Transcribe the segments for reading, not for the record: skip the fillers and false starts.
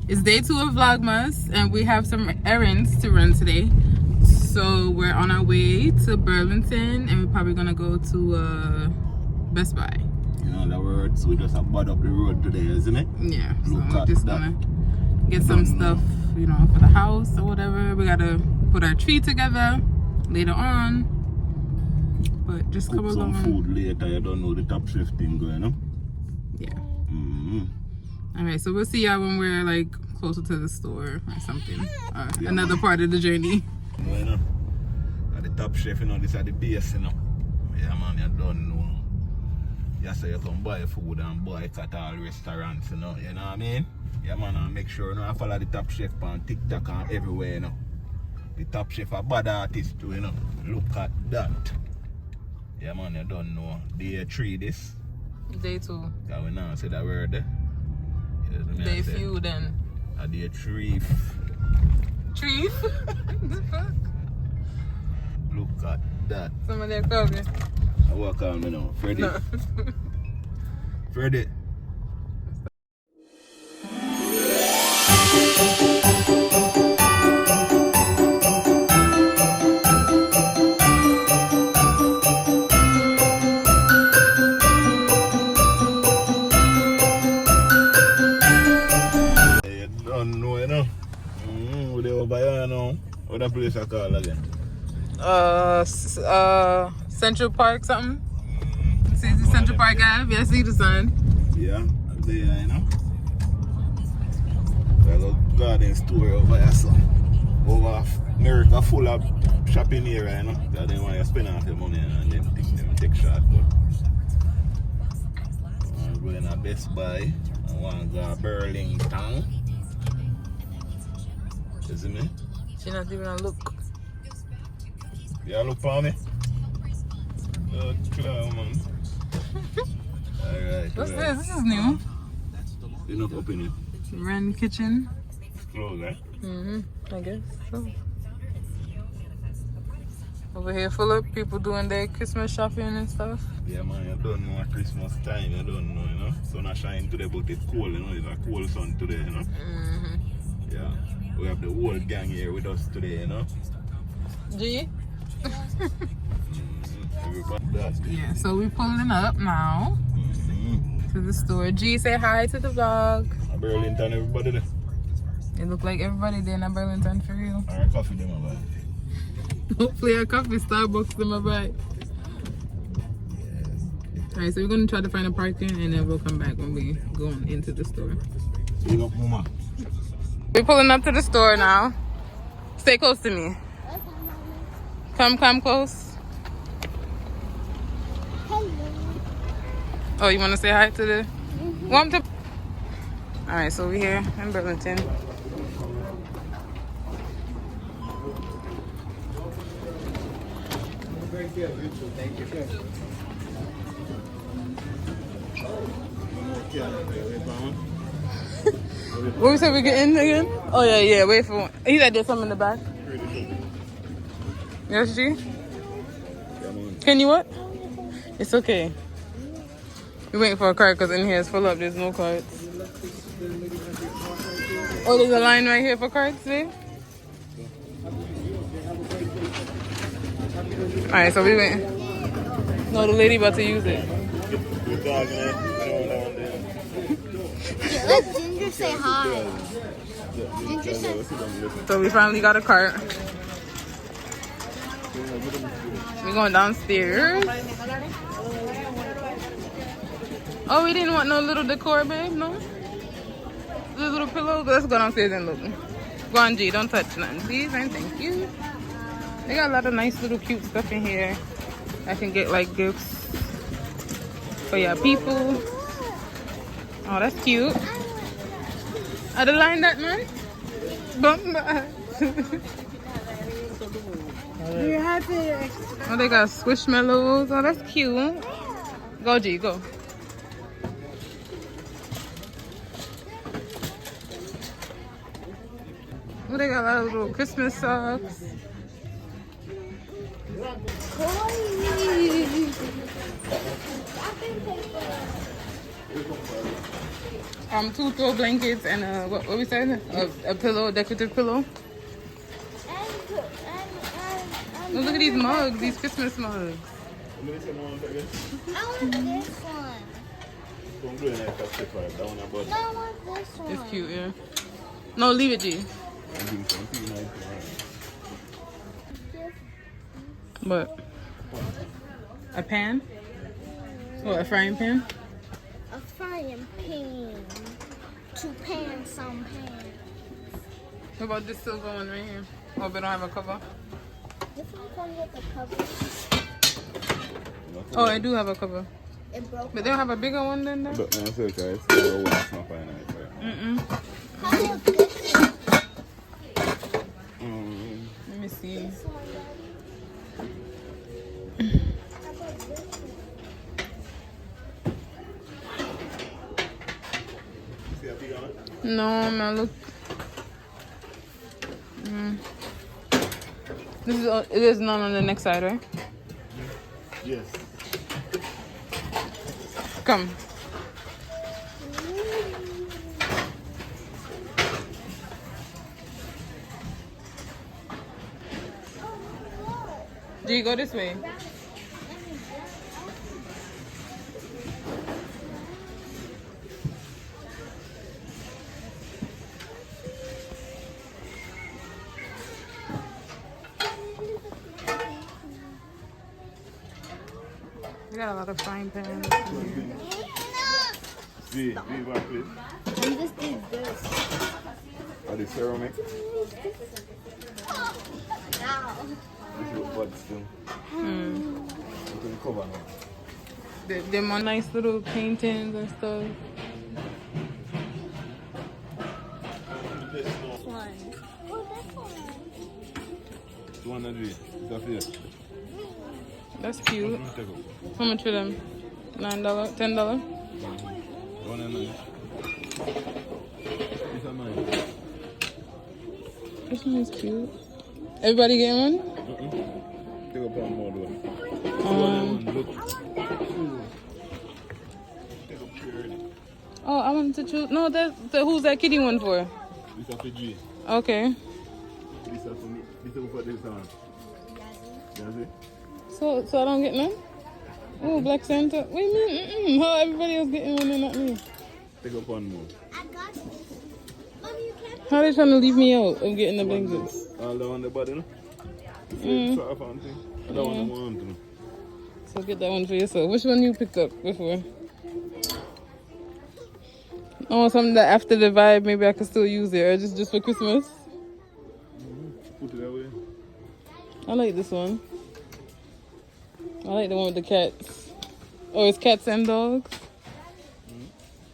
It's day 2 of Vlogmas, and we have some errands to run today. So we're on our way to Burlington, and we're probably gonna go to Best Buy. In other words, we just have bud up the road today, isn't it? Yeah, so we're just gonna get some stuff, you know, for the house or whatever. We gotta put our tree together later on. But just come along. Some food later, you don't know the Top Chef thing going on. Yeah. Alright, so we'll see y'all when we're like closer to the store or something. Another part of the journey. You know, at the Top Chef, you know, this are the base, you know. Yeah, man, you don't know. You say you come buy food and boycott all restaurants, you know what I mean? Yeah, man, and make sure you know I follow the Top Chef on TikTok and everywhere, you know. The Top Chef a bad artist too, you know. Look at that. Yeah, man, you don't know. Day 3 this. Day 2. Yeah, we now say that word there. Yeah, day few then. A day 3. Tree? Look at that. Somebody coming. I walk on me now. Freddy. No. Freddy. What that place I call again? Central Park something. See the Central Park Ave? Yeah, see the sign. Yeah, there, you know. There's a garden store over here, so. Over America full of shopping area, you know. Because they want you to spend half your money and then take shortcut. I'm going to Best Buy. I want to go to Burlington. You see me? She not even a look. Yeah, look for me. Clown, man. Alright. What's this? This is new. You're not opening it. Ren Kitchen. It's closed, right? I guess so. Over here full of people doing their Christmas shopping and stuff. Yeah, man, you don't know at Christmas time, you don't know, you know. Sun is shining today, but it's cold, you know. It's a cold sun today, you know. Yeah. We have the whole gang here with us today, you know. G? Yeah, so we're pulling up now to the store. G, say hi to the vlog. Burlington, everybody there. It look like everybody there in Burlington for real. Our coffee them about. Hopefully our coffee Starbucks them about. Alright, so we're gonna try to find a parking and then we'll come back when we go into the store. Big up, mama. We're pulling up to the store now. Stay close to me. Come close. Hello. Oh, you want to say hi to the... Want to... Alright, so we're here in Burlington. Thank you. What we said we get in again? Oh yeah, wait for one. He said there's something in the back. Yes, G? Can you what? It's okay. We're waiting for a cart because in here it's full up. There's no carts. Oh, there's a line right here for carts, babe? Alright, so we went. No, the lady about to use it. Let Ginger say hi. Ginger said. So we finally got a cart. We're going downstairs. Oh, we didn't want no little decor, babe, no? The little pillows? Let's go downstairs and look. Go on, G, don't touch nothing, please, and thank you. They got a lot of nice little cute stuff in here. I can get like gifts for your people. Oh, that's cute. Are the line that man? Bump back. Oh, they got squishmallows. Oh, that's cute. Go, G, go. Oh, they got a lot of little Christmas socks. 2 throw blankets and what we said? A pillow, decorative pillow. Oh, look at these mugs, these Christmas mugs. I want this one. No, I want this one. It's cute, yeah. No, leave it, G. What? A pan? What, a frying pan? A frying pan. To pan some pans. What about this silver one right here? Oh, we don't have a cover? This one comes with a cover. Oh, I do have a cover. It broke. But they don't have a bigger one than that? But no, it's okay. It's not fine. Mm-mm. How about this one? Let me see. This one. How about this one? No, man, look. This is it is none on the next side, right? Yes. Come. G, go this way. We got a lot of frying pans. V, back, please. And this is this. Are they ceramic? Now. This is buds too. Look at the cover now. They're more nice little paintings and stuff. This This one. Oh, this one. 200 is that fair? That's cute. Take up. How much for them? $9? $10? 109. These are mine. This one is cute. Everybody getting one? Take up one more though. Look. Take up here already. Oh, I wanted to choose. No, who's that kitty one for? This is for G. Okay. This is for me. This is for this one. That's it. So I don't get none? Oh, Black Santa. Wait a minute. How everybody else getting one and not me? Take up one more. I got this. Mommy, you can't. How they trying to leave me out of getting the blankets? All the on the body, no? Sort of thing. I don't want to want to. So get that one for yourself. Which one you picked up before? I want something that after the vibe, maybe I can still use it, or just for Christmas. Put it away. I like this one. I like the one with the cats. Oh, it's cats and dogs?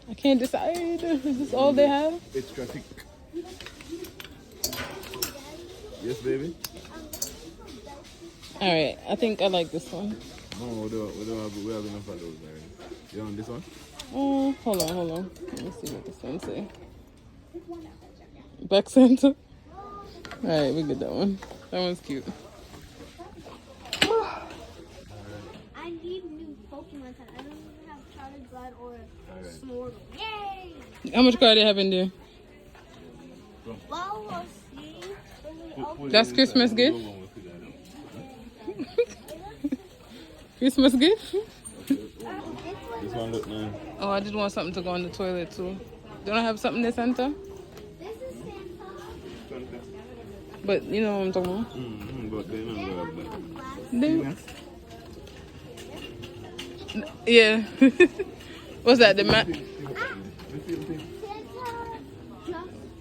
I can't decide. Is this all they have? Extra thick. Yes, baby? Alright, I think I like this one. No, we have enough of those already. You want this one? Oh, hold on. Let me see what this one say. Black Santa. Alright, we get that one. That one's cute. I need new Pokemon cards. I don't even have Charizard or Snortle. Yay! How much card they have in there? Well, we'll see. That's Christmas gift? Christmas gift? This one look nice. Oh, I just want something to go in the toilet too. Don't I have something there, Santa? This is Santa. But you know what I'm talking about? But they don't have that. Yeah. What's that? The mat?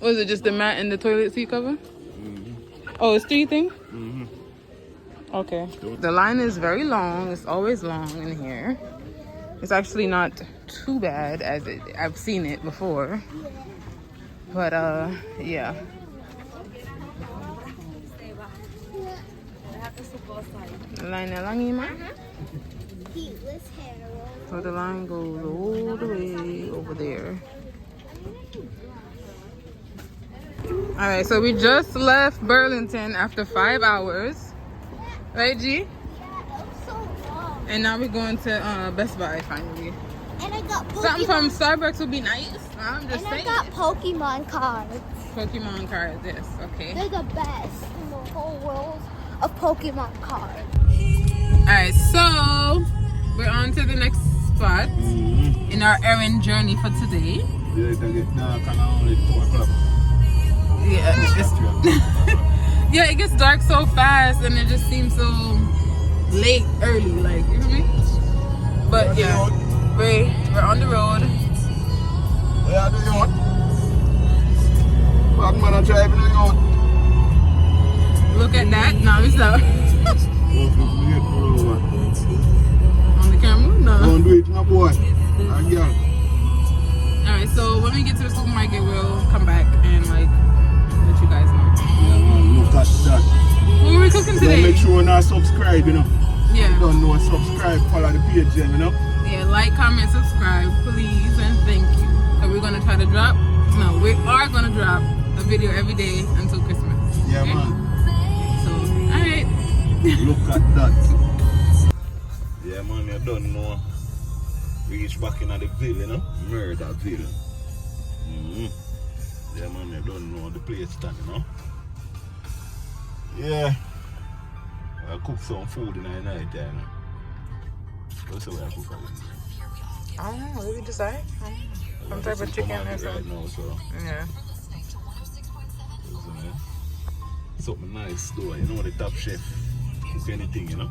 Was it just the mat and the toilet seat cover? Oh, it's 3 things? Okay. The line is very long. It's always long in here. It's actually not too bad as I've seen it before. But yeah. Line lang ma. So the line goes all the way over there. Alright, so we just left Burlington after 5 hours. Right, G? Yeah, that was so long. And now we're going to Best Buy finally. And I got got Something from Pokemon. Starbucks would be nice. I'm just And saying. I got Pokemon cards. Pokemon cards, yes, okay. They're the best in the whole world of Pokemon cards. Alright, so we're on to the next spot in our errand journey for today. Yeah, it get dark and only 2 o'clock. Yeah, yeah, it gets dark so fast and it just seems so late, early, like, you know what I mean? But yeah, we're on the road. Yeah, do you want? Bad man are driving you out. Look at that. No, it's not. On the camera? No. Don't do it, no boy. And girl. Alright, so when we get to the supermarket, we'll come back and like let you guys know. Yeah, man, look at that. What were we cooking Don't today? make sure you subscribe, you know. Yeah. Don't know, subscribe, follow the page, you know. Yeah, like, comment, subscribe, please, and thank you. So we're gonna try to drop. No, we are gonna drop a video every day until Christmas. Yeah, okay? man. So, alright. Look at that. Yeah, man, you don't know. Reach back in the ville, you know. Murderville. Yeah, man, you don't know the place stand, you know. Yeah. I cook some food in the night, you know. What's the way I cook it? I don't know, what did we decide? Some type of chicken or something. Right now, so. Yeah. Something nice though, you know the top chef cook anything, you know.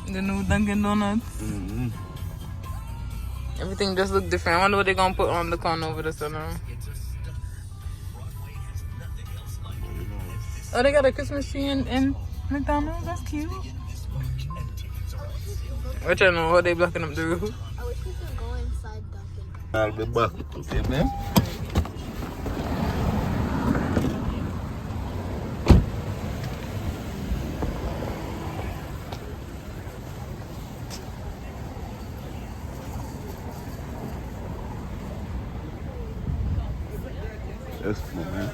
The new Dunkin' Donuts. Everything just look different. I wonder what they're gonna put on the corner over the sun. Oh, they got a Christmas tree in McDonald's. That's cute. Which I know what they blocking up the roof. I wish we could go inside Dunkin'. I'll be back, okay, man? That's cool, man.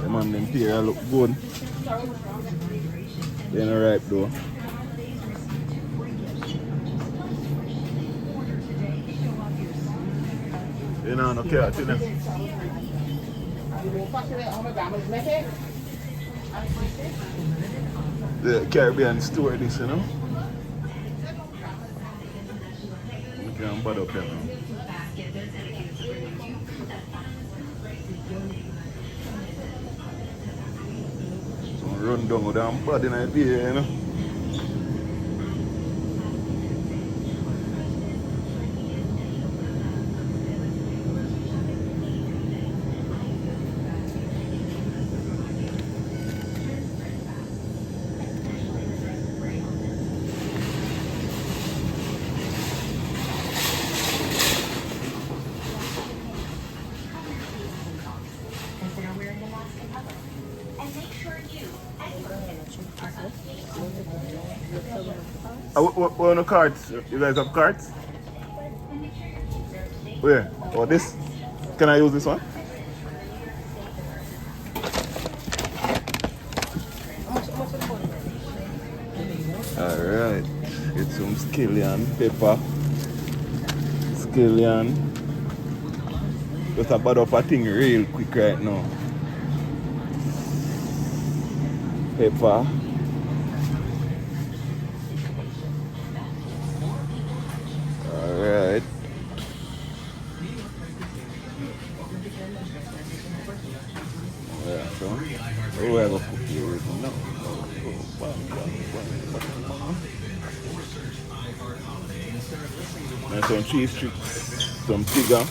Come on, them pear look good. They're not ripe though. You know, no carrot, you know. The Caribbean store, this, you know. You can't bother up here now. Some Rundung with them bad in the beer, you know. What on the cards? You guys have cards? Where? Oh, this? Can I use this one? Alright. Get some scallion, pepper. Scallion. Just a bad up a thing real quick right now. Pepper. Alright. Yeah, so we have a cookie with no. And some cheese strips, some pigga.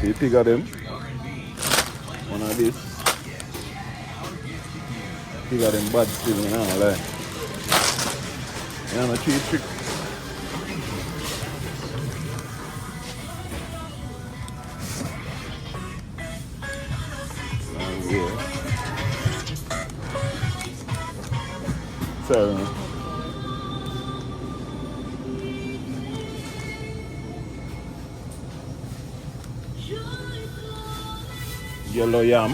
See pigga them. One of this. Pigga them bad still, you know, like. And a cheese strip. And yeah. Sorry, man. yellow yam.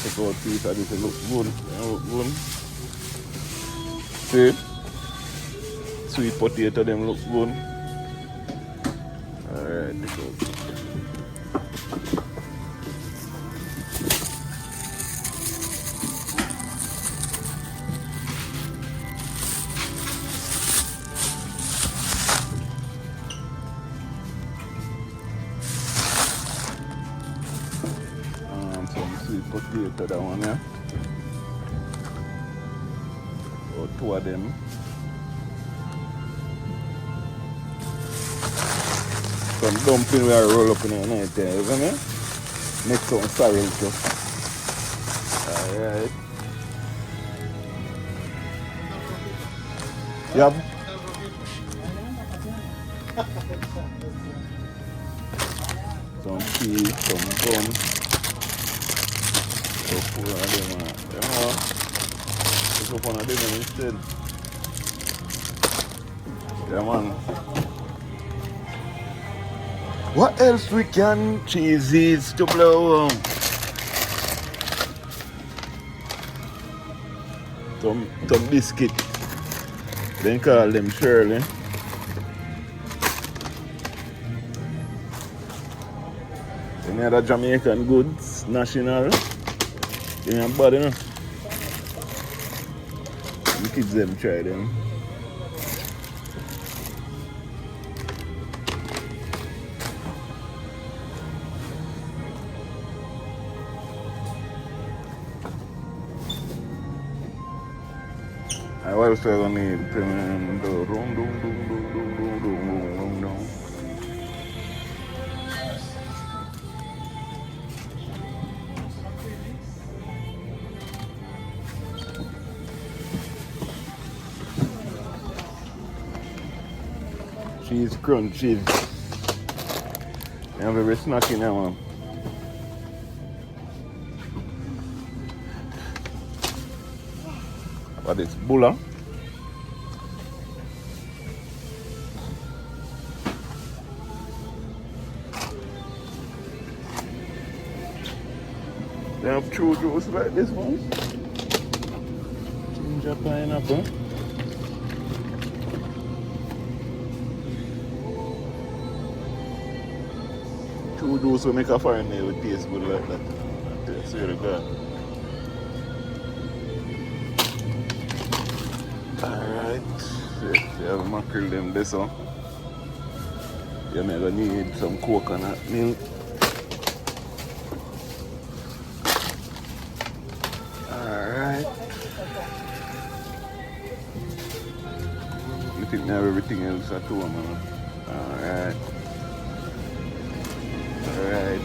Check out piece of this, it look good. Look good. See? Sweet potato them look good. Alright, check out. Some sweet potato, that one, yeah. Or two of them. Some dumpling we are roll up in the night there, isn't it? Make some sorrel too. Alright. Yep. Some peas, some bun. So full of them, you know. Pick up one of them instead. Yeah, man. What else we can? Cheesies to blow. Some biscuit. Then call them Shirley. Any other Jamaican goods, national. They ain't bad enough. The kids them try them. What else are we gonna need? Rundung. Cheese crunchies. You have every snack in there, man. What is bulla? They have true juice like this one. Ginger pineapple. True juice will make a foreign nail with taste good like that. That's really good. Alright. You have mackerel them this one. You're gonna need some coconut milk. Alright. I think now everything else at home, man. Alright. Alright.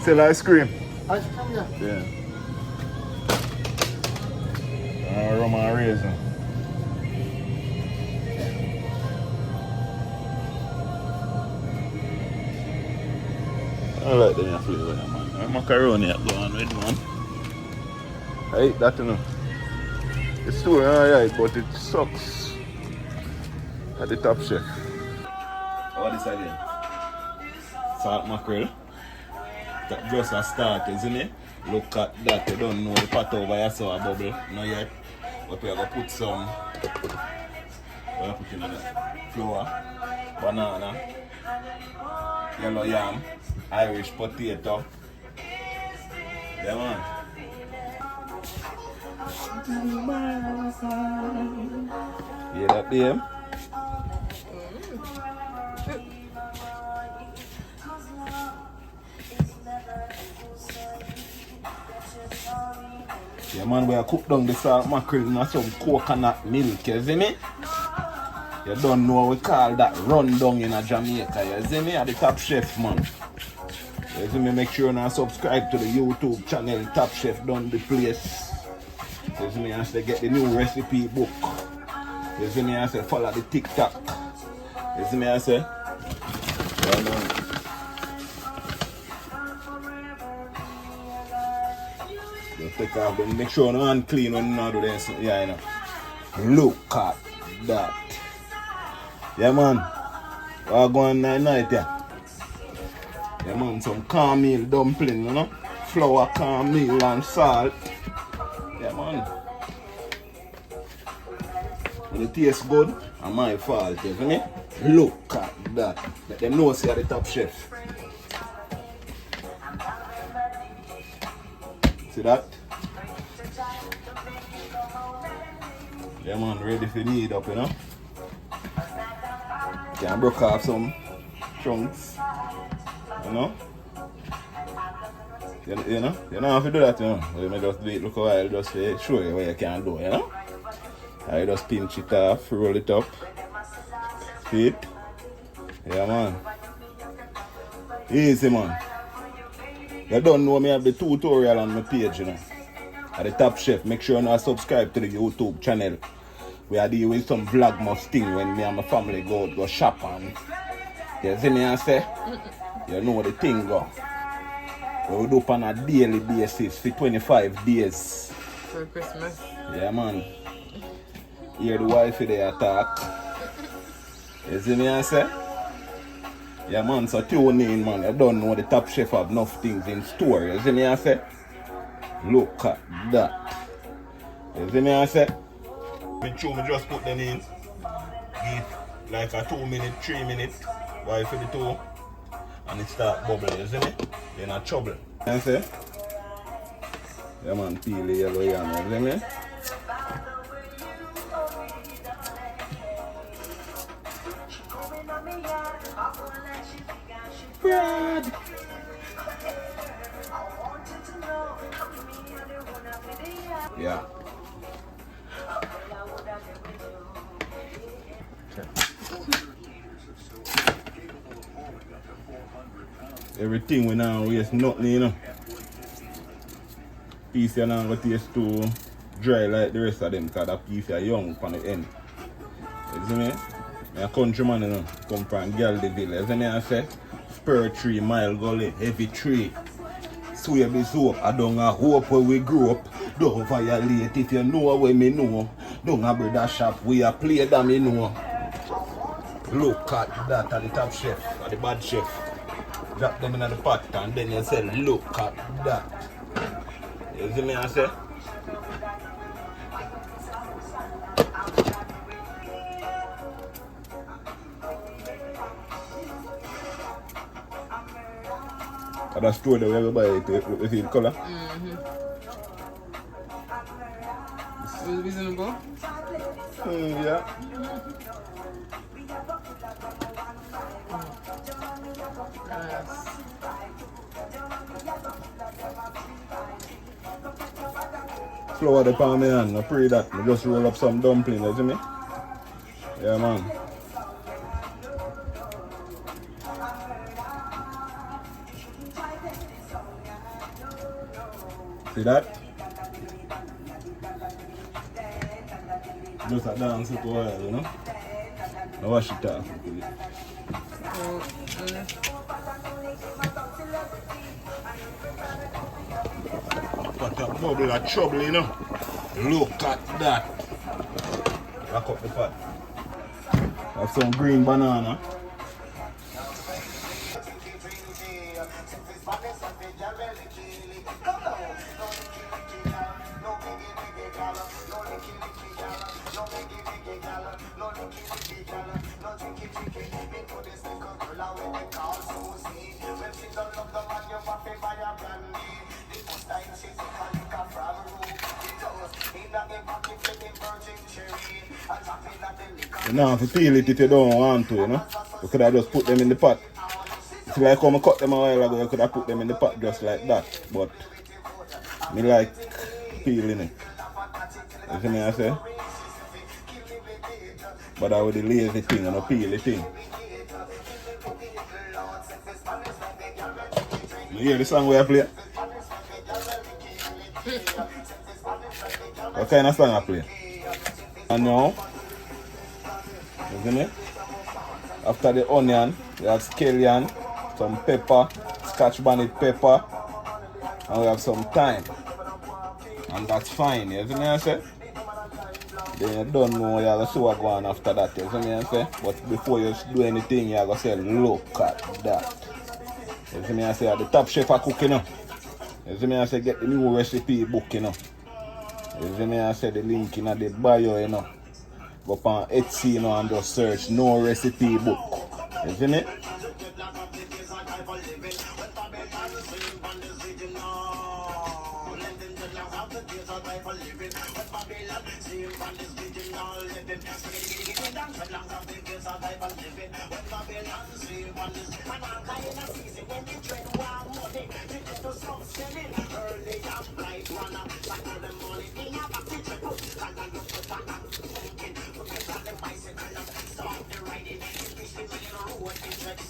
Sell ice cream? Ice cream, yeah. Yeah. Rum and raisin. I like the flavor, man. Macaroni go on with, man. I eat that, you know. It's too alright, but it sucks at the Top Chef. What is again? Salt mackerel. That just a start, isn't it? Look at that, you don't know the pot over here, so a bubble, not yet. But we're going to put some, we're going to put in that flour, banana, yellow yam, Irish potato. Yeah, man. Yeah, that there. Yeah, man, we are cook down the salt mackerel in some coconut milk, you see me? You don't know what we call that Rundung in Jamaica, you see me? At the Top Chef, man. You see me? Make sure you subscribe to the YouTube channel TopChefDundyplace. You see me? I say get the new recipe book. You see me? I say follow the TikTok. You see me? I say. Yeah, man. Take off them. Make sure no hand clean when you do this. Yeah, you know. Look at that. Yeah, man. We're going night, yeah. Yeah, man, some cornmeal dumpling, you know? Flour, cornmeal, and salt. Yeah, man. When it tastes good, it's my fault, you see me? Look at that. Let them know see the top chef. See that? Yeah, man, ready for the heat up, you know? Can broke off some chunks, you know? You know? You don't have to do that, you know? You may just do it, look a while, just to show you what you can do, you know? I just pinch it off, roll it up. See it? Yeah, man. Easy, man. You don't know me have the tutorial on my page, you know? At the Top Chef, make sure you subscribe to the YouTube channel. We are dealing with some Vlogmas thing when me and my family go shop and you see me and say, you know the thing go. We do it on a daily basis for 25 days. For Christmas. Yeah, man. Hear the wifey they attack. You see me and say? Yeah, man, so tune in, man. You don't know the Top Chef have enough things in store. You see me and say? Look at that. You see me and say? Me just put them in. Give like a 2 minute, 3 minute. While for the two. And it start bubbling, you see me? You're not trouble. You see? Yeah, man, peel the yellow yam, you see me? Bread. Yeah. Everything we now waste nothing, you know. Piece you now got taste too dry like the rest of them because that piece are young from the end. You see me? I'm a countryman, you know. Come from Galdeville. You see me? I say spur tree, mile gully, heavy tree. Swear me soap, I don't hope where we grew up. Don't violate if you know where me know. Don't have brother shop, we are play that me know. Look at that at the Top Chef, at the bad chef. Drop them in the pot and then you say, look at that. You see me I say? At that store that we buy it, you see the color? Is it reasonable? Yeah. Flour the palm in hand, I pray that. I just roll up some dumpling, you see me? Yeah, man. See that? Just a dance it a while, you know? I wash it off. But a bubble of trouble, you know? Look at that. Lock up the pot. Have some green banana. You don't have to peel it if you don't want to, you know. You could have just put them in the pot. It's like how I cut them a while ago, you could have put them in the pot just like that. But me like peeling it. You see me I say? But I would the lazy thing and I peel the thing. You hear the song where I play? What kind of song I play? And now, you see me? After the onion, we have scallion, some pepper, scotch bonnet pepper, and we have some thyme. And that's fine, you see me I say? Then you don't know you're going to see what go on after that. You see me I say? But before you do anything, you're going to say, look at that. You see me I say, the top chef are cooking now. You see me I say, get the new recipe book, you know. You see me I say, the link in the bio, you know. Go up on Etsy, you know, and just search no recipe book. You see me?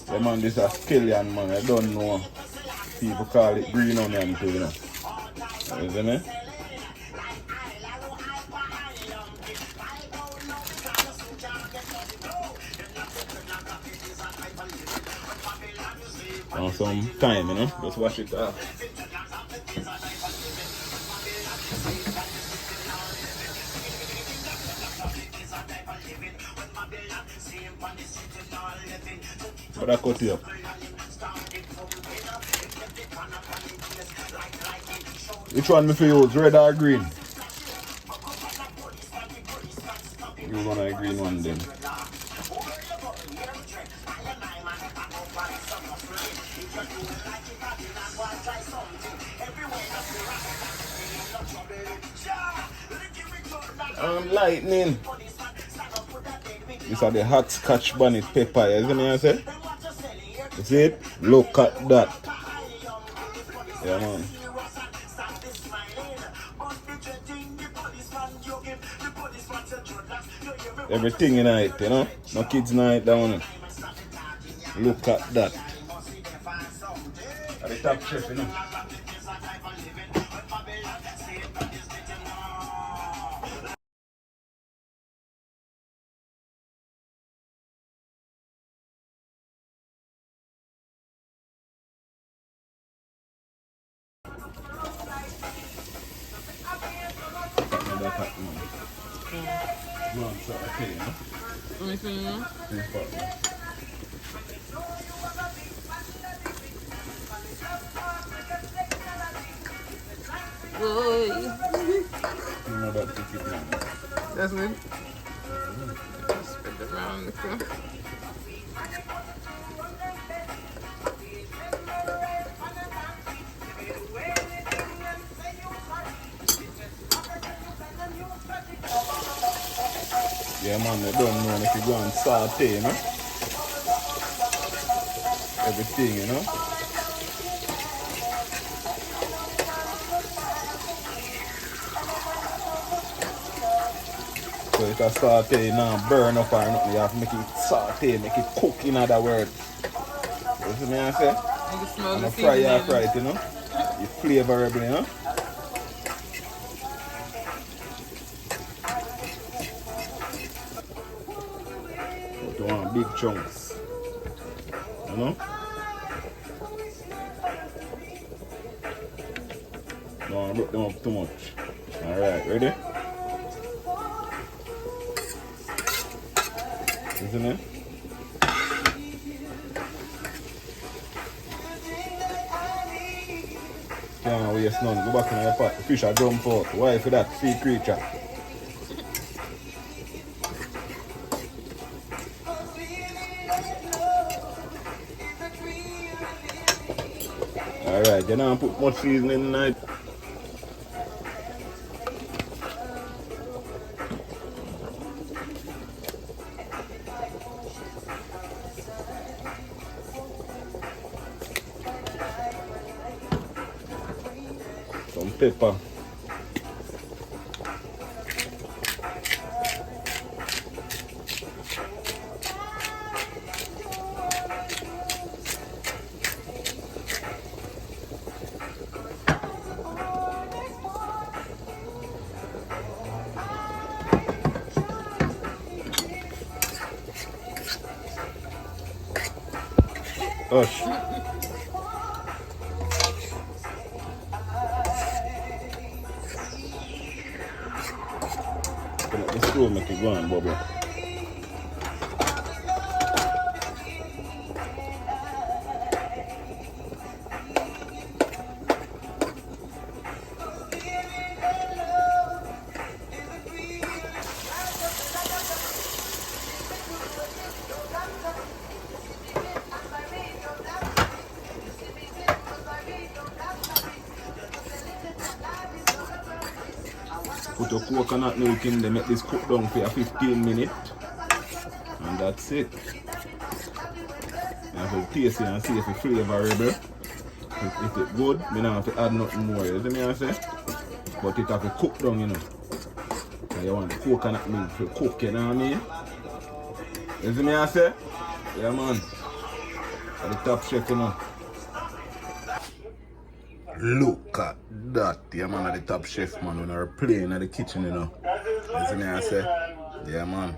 Yeah, man, this is a scallion, man. I don't know. People call it green onion too, you know. You see me? And some time, you know. Just wash it off. But I cut it up. Which one me for use, red or green? You're gonna a green one then. Lightning. These are the hot scotch bonnet pepper, you see me I say? You see it? Look at that. Yeah, man. Everything in it, you know? No kids in it down. Look at that. At the top chef, you know? Let me see, you know? That's good. Spread it around the floor. Yeah, man, I don't know if you go and saute, you know? Everything, you know? So if a saute, you know, burn up or nothing, you have to make it saute, make it cook, in other words. You see me I say? You can smell and the fry seasoning. or fry it, you know? It's flavorable, you know? But you want big chunks. You know? Don't want to broke them up too much. Alright, ready? Isn't it? Can't waste none. Go back in the pot. The fish are jump out. Why for that sea creature? Alright, you don't put much seasoning in it. Some pepper. Hush. Open up the stove Go on, Bubble. Put your coconut milk in there, make this cook down for 15 minutes. And that's it. You have to taste it and see if it's flavorable. If it's good, you don't have to add nothing more. You see me I say? But it have to cook down, you know. So you want the coconut milk to cook, you know what I mean? You see me I say? Yeah man. The top chef, you know. Look at that, yeah man, at the top chef man, when we're playing at the kitchen, you know. You see me I say? Yeah man.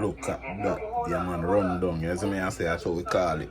Look at that, yeah man, Rundung, you see me I say, that's what we call it.